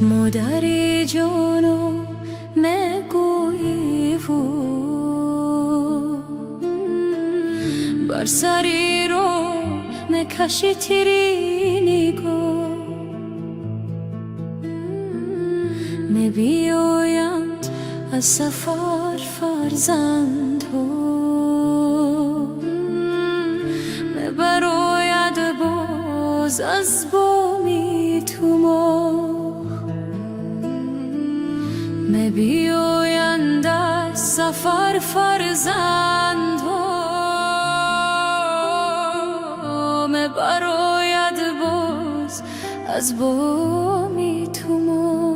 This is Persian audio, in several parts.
مادر جانو نگویی و بر سری رو نکشی تیری نگاه نبیایند از سفر فرزند ها نبراید باز از بامی تو ما بیایند از سفر فرزند ها براید باز از بامی تو ما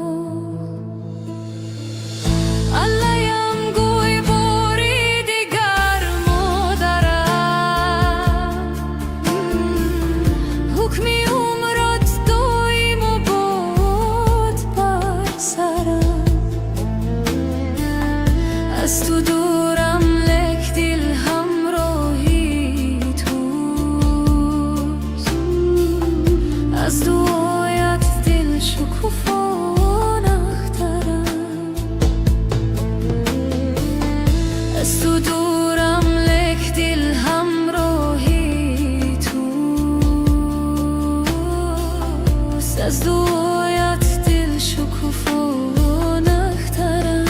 علیم گوی باری دیگر مادرم حکمی عمرت دایم و باد بر سرم از تو دورم لک دل همراهی توست از دعایت دل شکوفان اخترم از تو دورم لک دل همراهی توست از دعایت دل شکوفان اخترم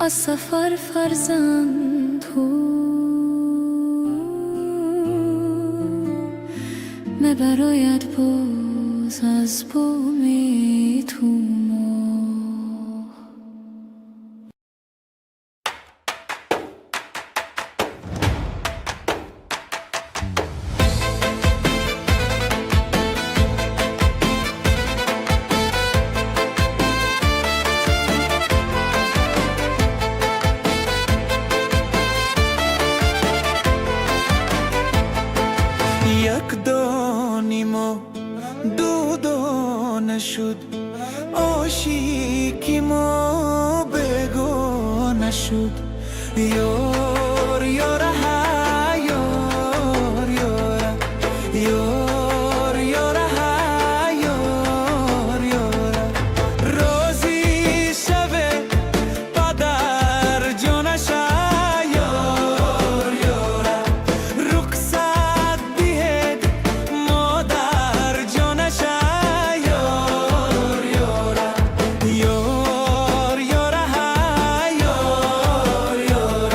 از سفر فرزند ها مبراید باز از بامی تو ما یک دانیم و دو دانه شد عاشقی ما بگانه شد یار یار ها یار یار یار یار ها یار یار روزی شب پدر جانش یار یار رخصت دهد مادر جانش یار یار یار یار ها یار یار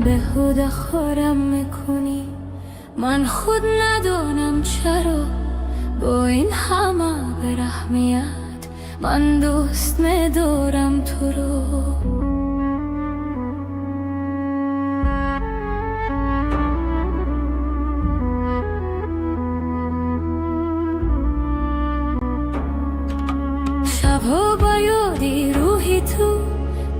بهوده خورم میکنی، من خود ندانم چرا با این همه برحمیت من دوست میدارم تو رو. شبها با یادی روحی تو،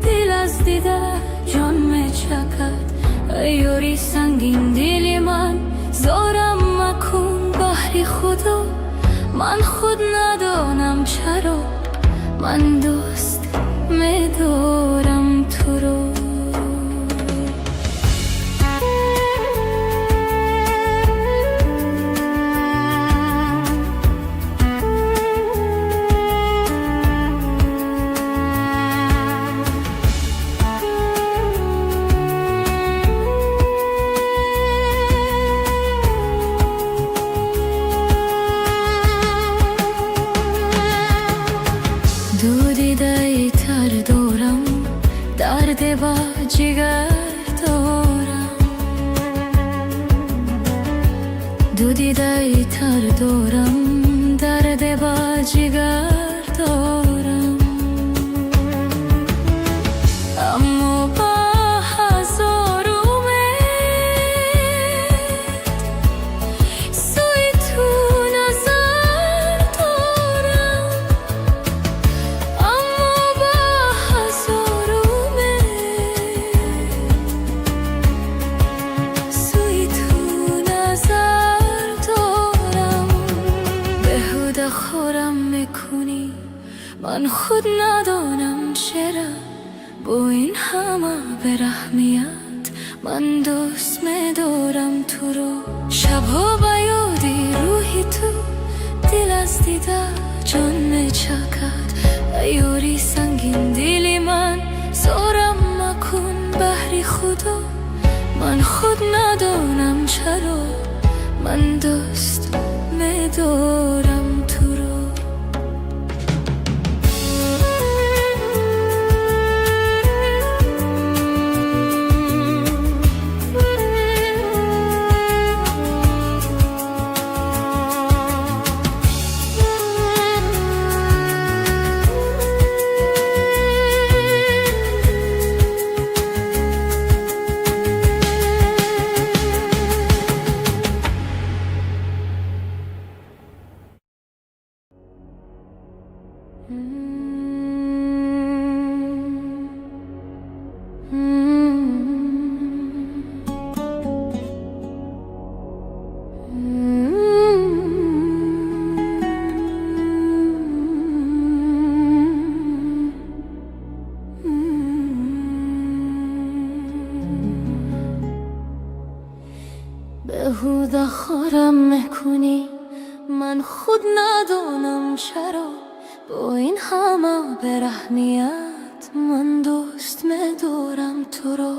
دل از دیده جان میچکد. ای یاری سنگین دلی من، زارم مکن بحری خدا. من خود ندانم چرا من دوست میدارم تو رو. دودیده تر دارم، درد با جگر دارم. دودیده تر دارم، درد با جگر دارم. اما با هزار امید سوی تو نظر دارم. اما با هزار امید سوی تو نظر دارم. بهوده خورم میکنی، من خود ندانم چرا با این همه برحمیت من دوست میدارم تو رو. شبها با یادی روحی تو، دل از دیده جان میچکد. ای یاری سنگین دلی من، زارم مکن بحری خدا. من خود ندانم چرا من دوست میدارم تو رو. بهوده خورم میکنی، من خود ندانم چرا با این همه برحمیت من دوست میدارم تو رو.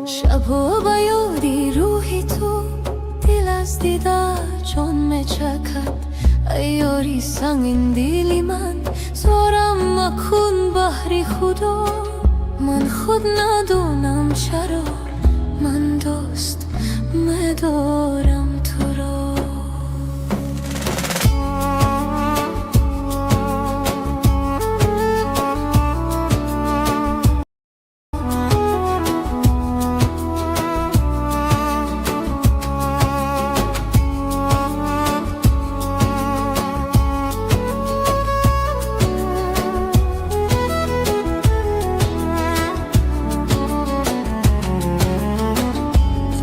شبها با یادی روحی تو، دل از دیده جان میچکد. ای یاری سنگین دلی من، زارم مکن بحری خدا. من خود ندانم چرا من دوست میدارم تو رو.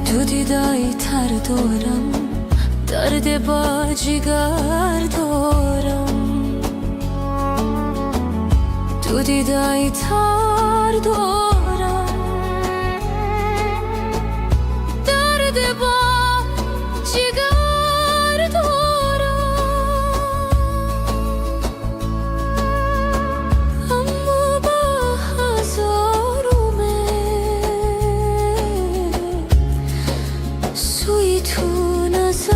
دودیده تر دارم، درد با جگر دارم. دودیده تر دارم، درد با جگر دارم. اما با هزار امید سوی تو نظر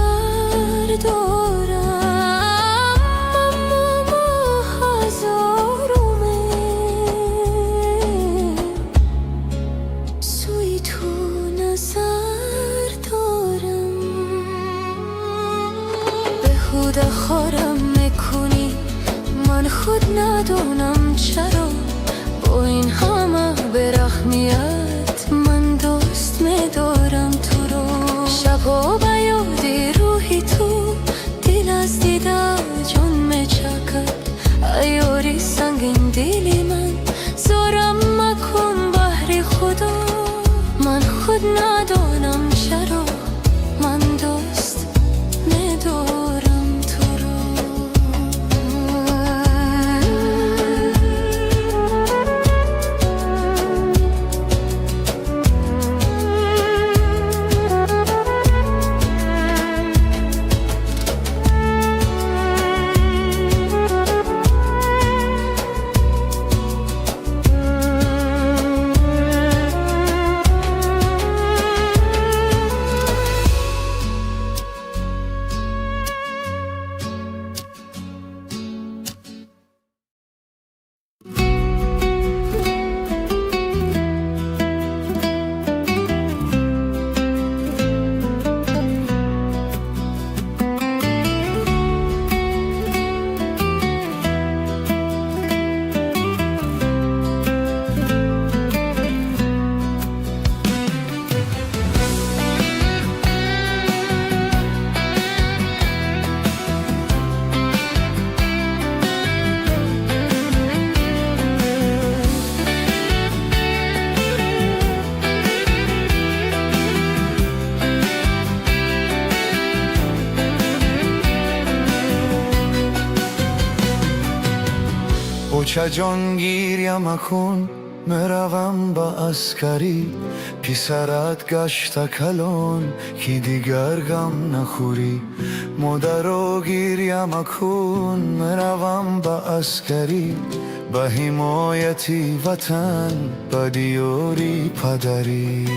اهمیت من دوست می‌دارم تو رو. شبا به یاد روحی تو دل از دیده جون میچکد. ایاری سنگین دلی من زارم مکن بهر خدا. من خود ندانم چرا من دوست می‌دارم تو رو. چه جان گیریم مکن مروم با اسکری. پسرت گشت کلان که دیگر غم نخوری. مادرو گیریم مکن مروم با اسکری. به حمایتی وطن به دیاری پدری.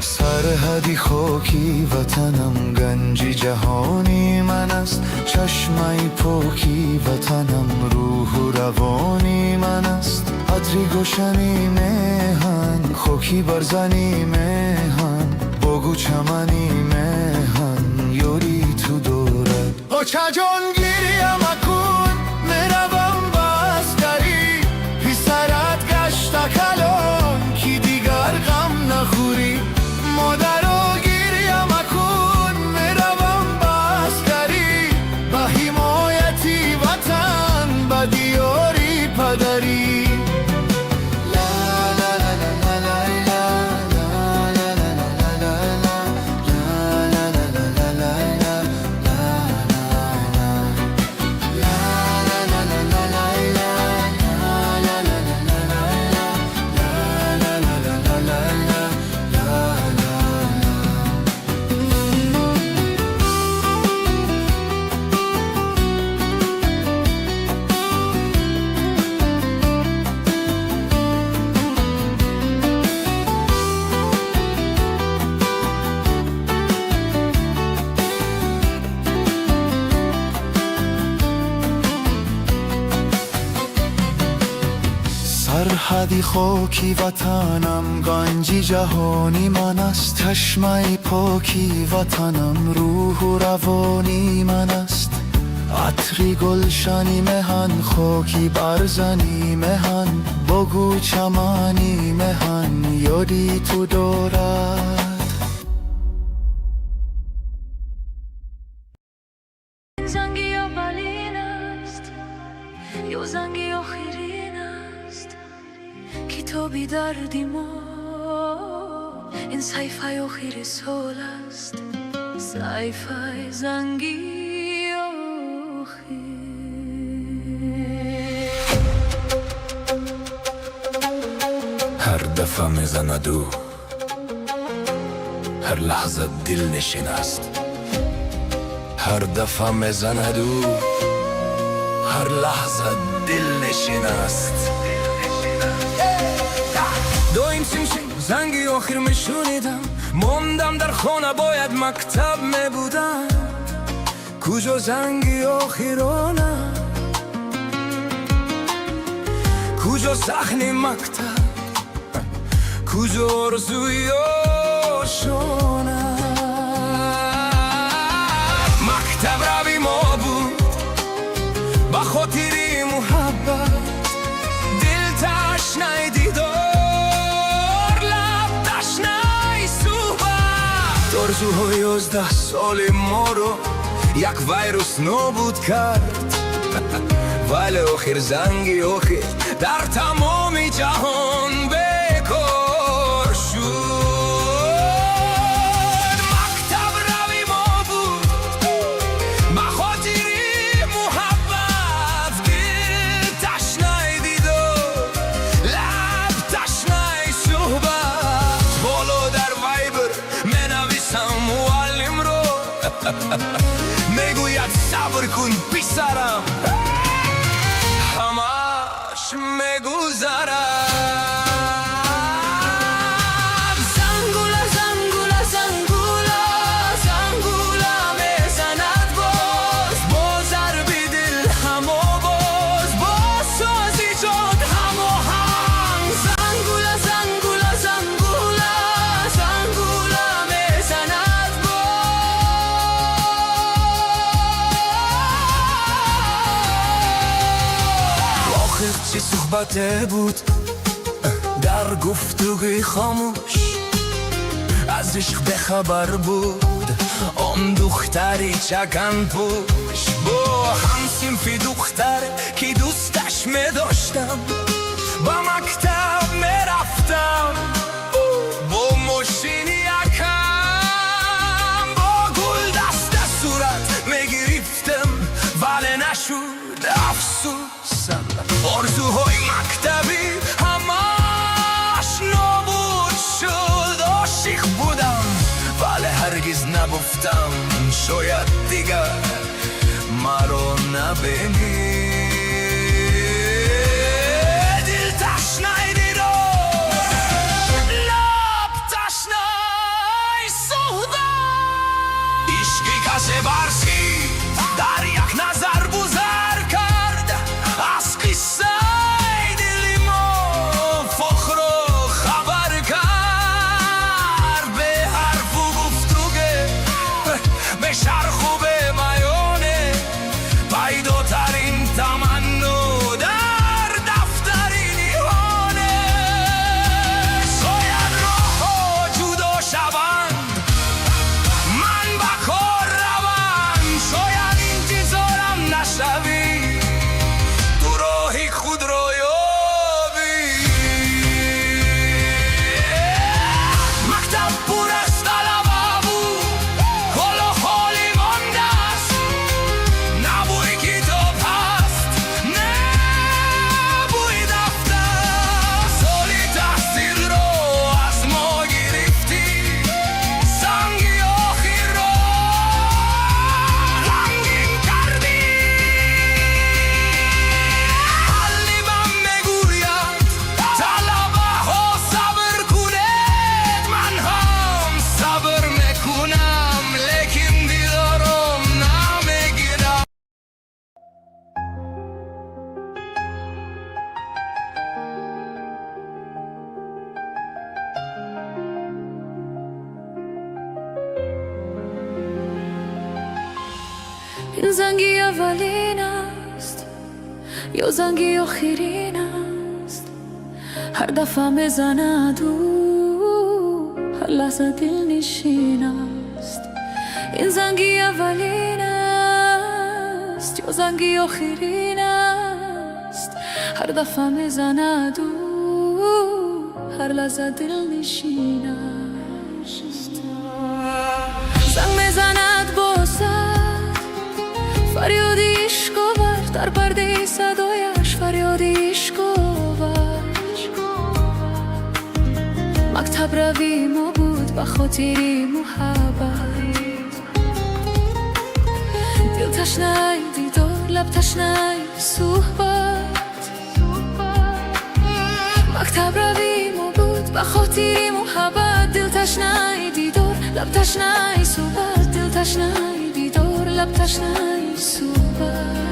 سرحدی خاکی وطنم گنجی جهانی من است. چشمه پاکی وطنم روح و روانی من است. عطری گوشنی مهن خاکی برزنی مهن. بگو چمنی مهن یاری تو دارد. چه جان گیریم مکن میروم با اسکری. پسرت گشت کلان که دیگر غم نخوری. مادرو گیریم مکن میروم با اسکری. به حمایتی وطن به دیاری پدری. سرحدی خاکی وطنم گنجی جهانی من است. چشمه پاکی وطنم روح و روانی من است. عطری گلشنی مهن خاکی برزنی مهن. بگو چمنی مهن یادی تو دارد. زنگی اولین است یا زنگی آخرین است. کتابی دردی ما این صحیفه آخر سال است. صحیفه زنگی آخر. هر دفعه میزند او هر لحظه دل نشین است. هر دفعه میزند او هر لحظه دل نشین است. دویم سیمشین زنگی آخر میشونیدم. موندم در خانه باید مکتب میبودم. کجا زنگی آخرانه کجا صحنه مکتب کجا آرزوی آشانه. مکتب روی ما بود با خاطری محبت. دل تشنه آرزوهای 11 سال ما رو یک ویروس نابود کرد ولی آخر زنگی آخر در تمام جهان بکار شد. مکتب روی ما بود بخاطر محبت، دل تشنه دیدار لب تشنه صحبت، بالا در وایبر منویسم معلم رو میگوید صبر کن پسرم همش میگذرم. زنگوله زنگوله زنگوله زنگوله میزند باز ضرب دل همو باز ساز ایجاد هماهنگ. زنگوله زنگوله زنگوله زنگوله میزند آخر چه صحبته بود در گفتگوی خاموش، از عشق بخبر بود آن دختری چکن پوش، با هم صنف دختر که دوستش می داشتم، با مکتب می رفتم با ماشین یکم، با گل دست صورت می گرفتم ولی نشد افسوسم. آرزوهای مکتبی همش نابود شد، عاشق بودم ولی هرگز نگفتم شاید دیگر مرا نبینی. دل تشنه دیدار لب تشنه صحبت، عشقی کسی برسی در یک نظر گذر کرد، از قصه دل ما فخر و خبر کرد، به حرف و گفتگو به شرخ و به میانه پیداترین تمنا در دفتر نیهانه. شاید راه ها جدا شوند من به کار روم، شاید انتظارم نشوی تو راهی خود را یابی. مکتب پر از طلبه بود حالا خالی مانده است، نه بوی کتاب هست نه بوی دفتر، سالی تحصیل رو از ما گرفتی، سنگی آخر رو رنگین کردی. معلمم میگوید طلبه ها صبر کنید، من هم صبر میکنم لیکن دیدارم نمیگیرم. این زنگی اولین است یا زنگی آخرین است، هر دفعه میزند او هر لحظه دل نشین است. این زنگی اولین است یا زنگی آخرین است، هر دفعه میزند او هر لحظه دل نشین است. زنگ میزند با سر فریادی عشق آور، در پرده صدایش فریادی عشق آور. مکتب روی ما بود به خاطر محبت، دل تشنه دیدار لب تشنه صحبت. مکتب روی ما بود به خاطر محبت، دل تشنه دیدار لب تشنه صحبت، دل تشنه دیدار لب تشنه صحبت.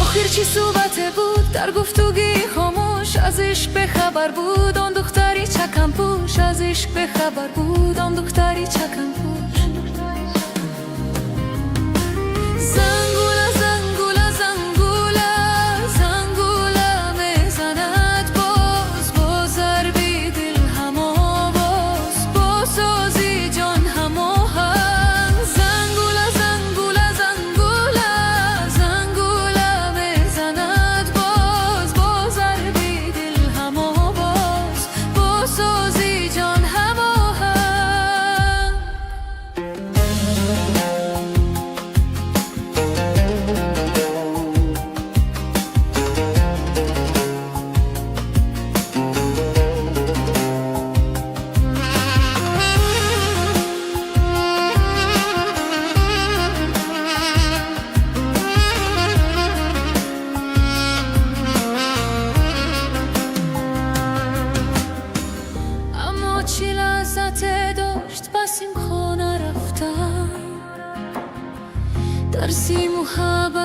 آخر چی صحبت بود در گفتگوی خاموش، از عشق به خبر بود آن دختری چکم پوش، از عشق به خبر بود آن دختری چکم پوش. زنگوله زنگوله زنگوله زنگوله میزند باز ضربی دل همه باز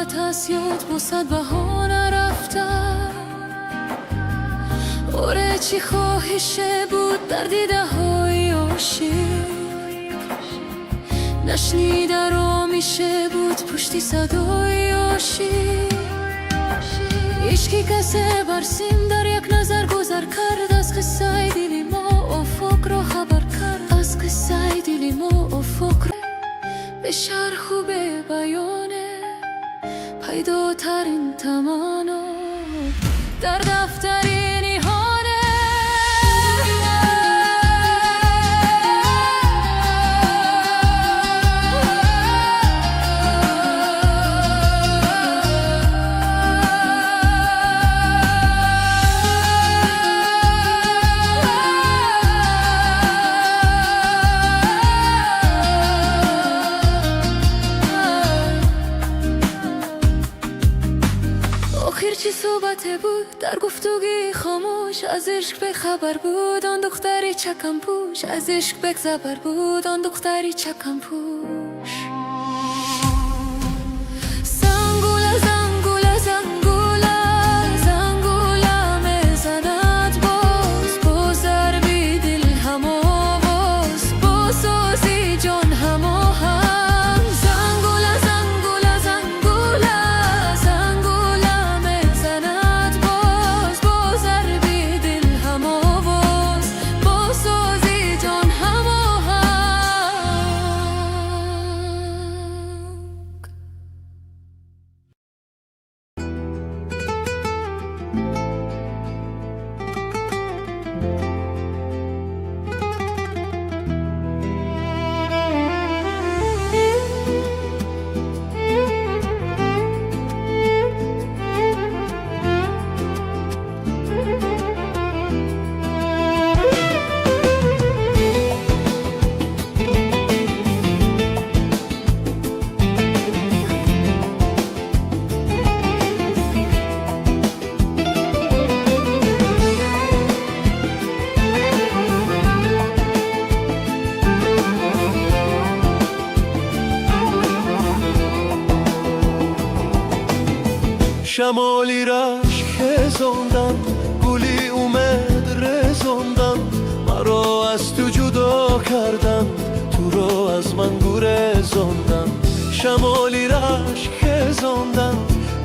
راحت از یاد با صد بهانه رفتم. آره چی خواهشه بود در دیده های عاشق، نشنیده را میشه بود پشتی صدای عاشق. عشقی کسه برسیم در یک نظر گذر کرد، از قصه دلی ما افق را خبر کرد، از قصه دلی ما افق را به شرح و به بیانه پیداترین تمانا در دفتری نهانه. آخر چی صحبت بود در گفتگوی خاموش، از عشق به خبر بود آن دختری چکم پوش، از عشق به خبر بود آن دختری چکم پوش. زنگوله زنگوله زنگوله زنگوله میزند باز، با ضربی دل هم آواز، با سازی جان هم آهنگ. شمالی رشک هزاندن، گلی اومد رزاندن، مرا از تو جدا کردن، تو را از من گریزاندن. شمالی رشک هزاندن،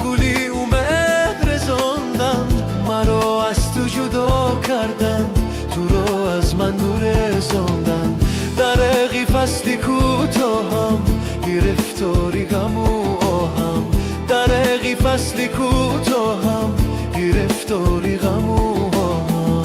گلی اومد رزاندن، مرا از تو جدا کردن، تو را از من گریزاندن. درقی فصلی کوتاهم، گرفتاری غم و آهم، درقی فصلی کوتاهم، گرفتاری غم و آهم.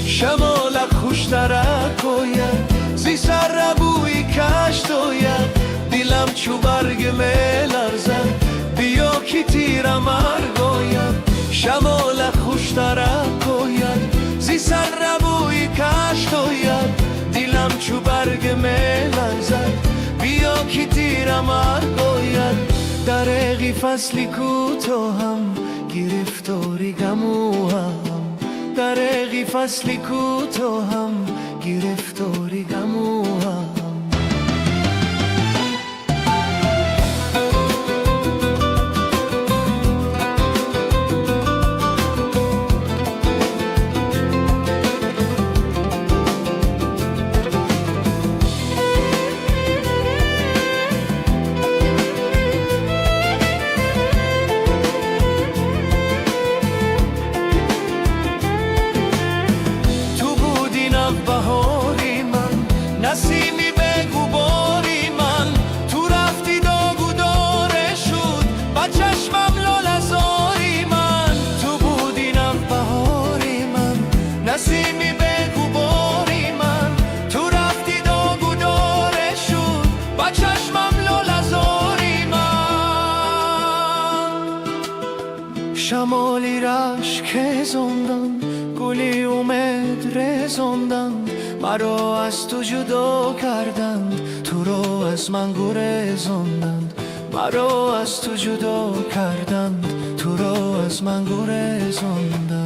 شمالک خوشترک آید، زی سر بوی کشت آید، دیلم چو برگ میلرزد، بیا کی تیر مرگ آید. شمالک خوشترک آید، زی سر بوی کشت آید، دیلم چو برگ میلرزد، بیا کی تیر مرگ آید. درقی فصلی کوتاهم، گرفتاری غم و هم، درقی فصلی کوتاهم، گرفتاری غم و هم. بهاری من، نسیمی بگو باری من، تو رفتی داغ و داره شد با چشمم لاله‌زاری من. تو بودی نوبهاری من، نسیمی بگو باری من، تو رفتی داغ و داره شد با چشمم لاله‌زاری من. شمالی رشک هزاندن، مرا از تو جدا کردند، تو رو از من گریزاندند. مرا از تو جدا کردند، تو رو از من گریزاندند.